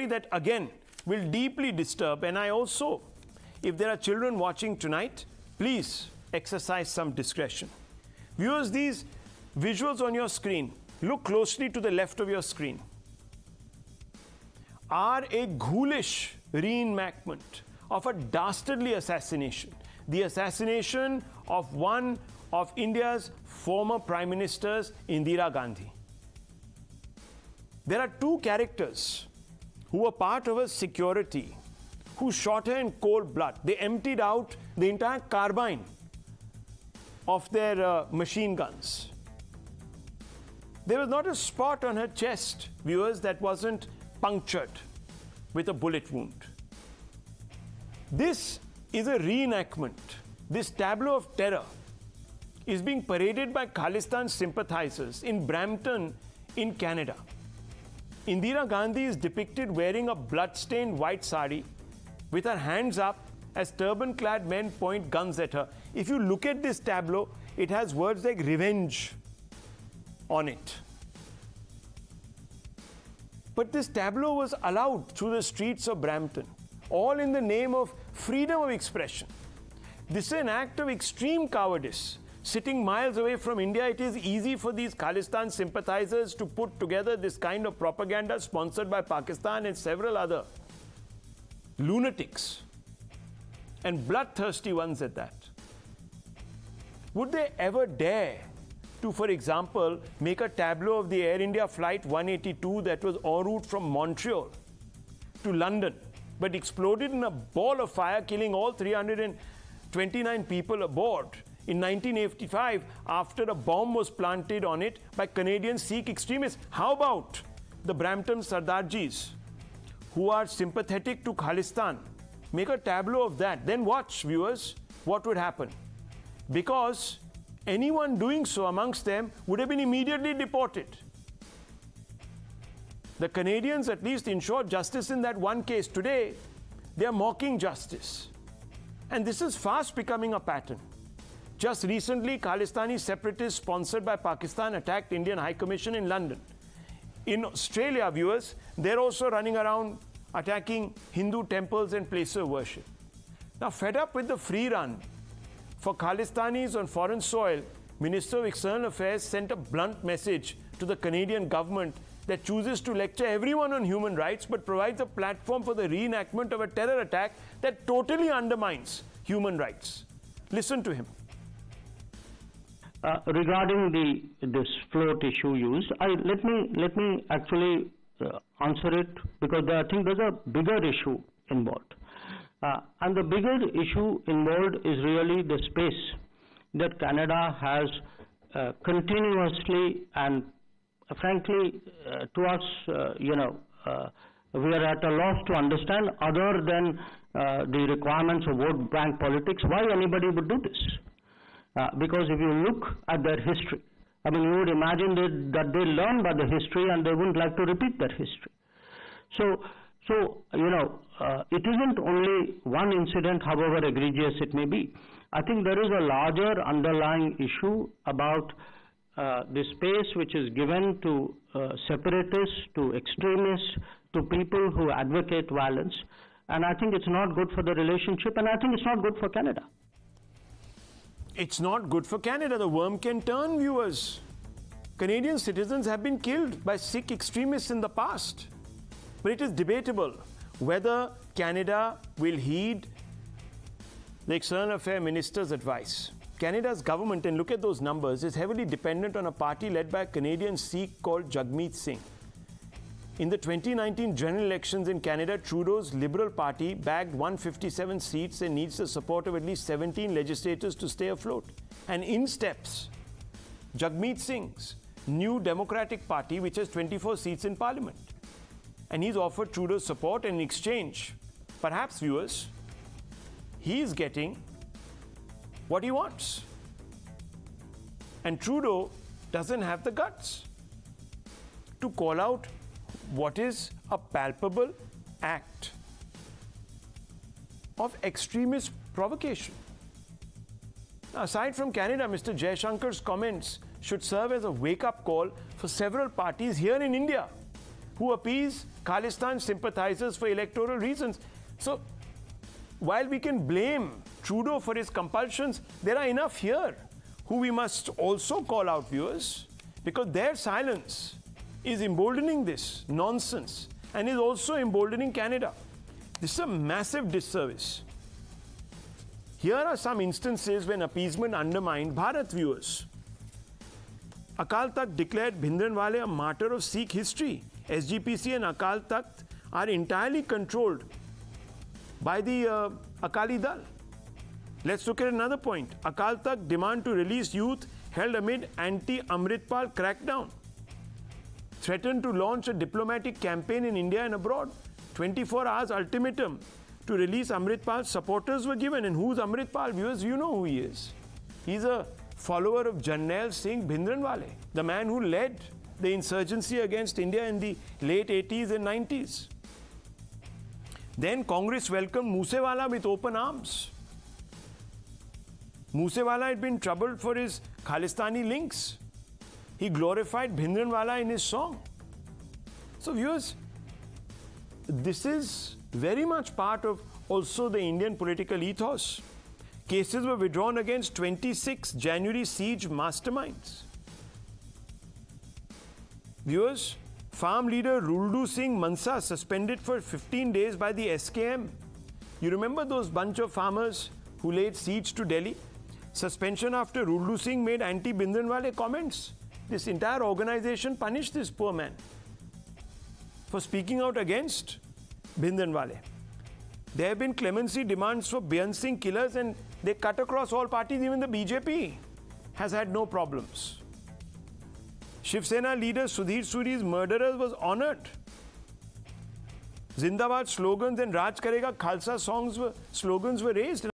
story that again will deeply disturb. And I also, if there are children watching tonight, please exercise some discretion. Viewers, these visuals on your screen, look closely to the left of your screen, are a ghoulish reenactment of a dastardly assassination. The assassination of one of India's former Prime Ministers, Indira Gandhi. There are two characters who were part of her security who shot her in cold blood. They emptied out the entire carbine of their machine guns. There was not a spot on her chest, viewers, that wasn't punctured with a bullet wound. This is a reenactment. This tableau of terror is being paraded by Khalistan sympathizers in Brampton, in Canada. Indira Gandhi is depicted wearing a blood-stained white sari with her hands up as turban-clad men point guns at her. If you look at this tableau, it has words like revenge on it. But this tableau was allowed through the streets of Brampton, all in the name of freedom of expression. This is an act of extreme cowardice. Sitting miles away from India, it is easy for these Khalistan sympathizers to put together this kind of propaganda sponsored by Pakistan and several other lunatics, and bloodthirsty ones at that. Would they ever dare to, for example, make a tableau of the Air India Flight 182 that was en route from Montreal to London, but exploded in a ball of fire, killing all 329 people aboard in 1985 after a bomb was planted on it by Canadian Sikh extremists? How about the Brampton Sardarjis, who are sympathetic to Khalistan? Make a tableau of that. Then watch, viewers, what would happen. Because anyone doing so amongst them would have been immediately deported. The Canadians at least ensured justice in that one case. Today, they are mocking justice. And this is fast becoming a pattern. Just recently, Khalistani separatists sponsored by Pakistan attacked Indian High Commission in London. In Australia, viewers, they're also running around attacking Hindu temples and places of worship. Now, fed up with the free run for Khalistanis on foreign soil, Minister of External Affairs sent a blunt message to the Canadian government that chooses to lecture everyone on human rights but provides a platform for the reenactment of a terror attack that totally undermines human rights. Listen to him. Regarding this float issue used, let me actually answer it, because I think there's a bigger issue involved. And the bigger issue involved is really the space that Canada has continuously and frankly to us, we are at a loss to understand, other than the requirements of vote bank politics, why anybody would do this. Because if you look at their history, I mean, you would imagine that they learn by the history and they wouldn't like to repeat that history. So it isn't only one incident, however egregious it may be. I think there is a larger underlying issue about the space which is given to separatists, to extremists, to people who advocate violence. And I think it's not good for the relationship, and I think it's not good for Canada. It's not good for Canada. The worm can turn, viewers. Canadian citizens have been killed by Sikh extremists in the past. But it is debatable whether Canada will heed the External Affairs Minister's advice. Canada's government, and look at those numbers, is heavily dependent on a party led by a Canadian Sikh called Jagmeet Singh. In the 2019 general elections in Canada, Trudeau's Liberal Party bagged 157 seats and needs the support of at least 17 legislators to stay afloat. And in steps Jagmeet Singh's new Democratic Party, which has 24 seats in Parliament. And he's offered Trudeau's support, and in exchange, perhaps, viewers, he's getting what he wants. And Trudeau doesn't have the guts to call out what is a palpable act of extremist provocation. Now, aside from Canada, Mr. Jaishankar's comments should serve as a wake-up call for several parties here in India who appease Khalistan sympathizers for electoral reasons. So, while we can blame Trudeau for his compulsions, there are enough here who we must also call out, viewers, because their silence is emboldening this nonsense and is also emboldening Canada. This is a massive disservice. Here are some instances when appeasement undermined Bharat, viewers. Akal Takht declared Bhindranwale a martyr of Sikh history. SGPC and Akal Takht are entirely controlled by the Akali Dal. Let's look at another point. Akal Takht demand to release youth held amid anti-Amritpal crackdown. Threatened to launch a diplomatic campaign in India and abroad. 24 hours ultimatum to release Amritpal supporters were given. And who's Amritpal? Viewers, you know who he is. He's a follower of Jarnail Singh Bhindranwale, the man who led the insurgency against India in the late 80s and 90s. Then Congress welcomed Moosewala with open arms. Moosewala had been troubled for his Khalistani links. He glorified Bhindranwala in his song. So viewers, this is very much part of also the Indian political ethos. Cases were withdrawn against 26 January siege masterminds. Viewers, farm leader Ruldu Singh Mansa suspended for 15 days by the SKM. You remember those bunch of farmers who laid siege to Delhi? Suspension after Ruldu Singh made anti-Bhindranwale comments. This entire organization punished this poor man for speaking out against Bhindranwale. There have been clemency demands for Beant Singh killers and they cut across all parties. Even the BJP has had no problems. Shiv Sena leader Sudhir Suri's murderer was honored. Zindabad slogans and Raj Karega Khalsa slogans were raised.